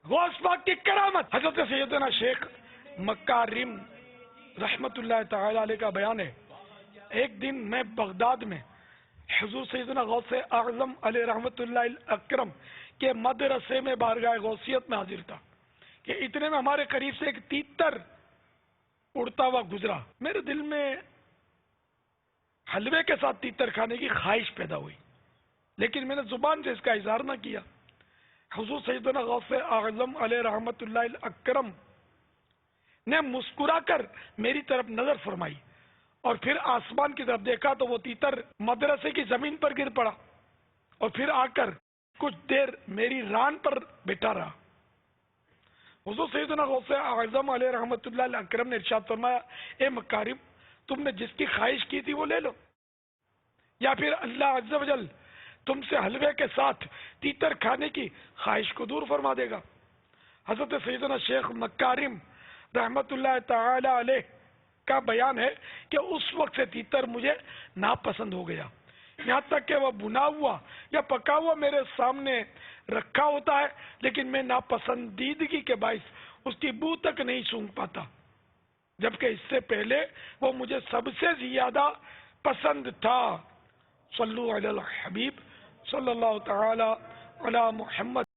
غوث پاک کی کرامت. حضرت سیدنا شیخ مکارم رحمت اللہ تعالی علیہ کا بیان ہے، ایک دن میں بغداد میں حضور سیدنا غوث اعظم علیہ رحمت اللہ اکرم کے مدرسے میں بارگاہ غوثیت میں حاضر تھا کہ اتنے میں ہمارے قریب سے ایک تیتر اڑتا ہوا گزرا. میرے دل میں حلوے کے ساتھ تیتر کھانے کی خواہش پیدا ہوئی، لیکن میں نے زبان سے اس کا اظہار نہ کیا. حضور سیدنا غوث اعظم علیہ رحمت اللہ اکرم نے مسکرا کر میری طرف نظر فرمائی اور پھر آسمان کی طرف دیکھا تو وہ تیتر مدرسے کی زمین پر گر پڑا اور پھر آ کر کچھ دیر میری ران پر بیٹھا رہا. حضور سیدنا غوث اعظم علیہ رحمت اللہ اکرم نے ارشاد فرمایا، اے مکارم، تم نے جس کی خواہش کی تھی وہ لے لو، یا پھر اللہ عز و جل تم سے حلوے کے ساتھ تیتر کھانے کی خواہش کو دور فرما دے گا. حضرت سیدنا شیخ مکارم رحمت اللہ تعالی علیہ کا بیان ہے کہ اس وقت سے تیتر مجھے ناپسند ہو گیا، یہاں تک کہ وہ بنا ہوا یا پکا ہوا میرے سامنے رکھا ہوتا ہے لیکن میں ناپسندیدگی کے باعث اس کی بو تک نہیں سونگھ پاتا، جبکہ اس سے پہلے وہ مجھے سب سے زیادہ پسند تھا. صلو علی الحبیب صلی اللہ تعالی علی محمد.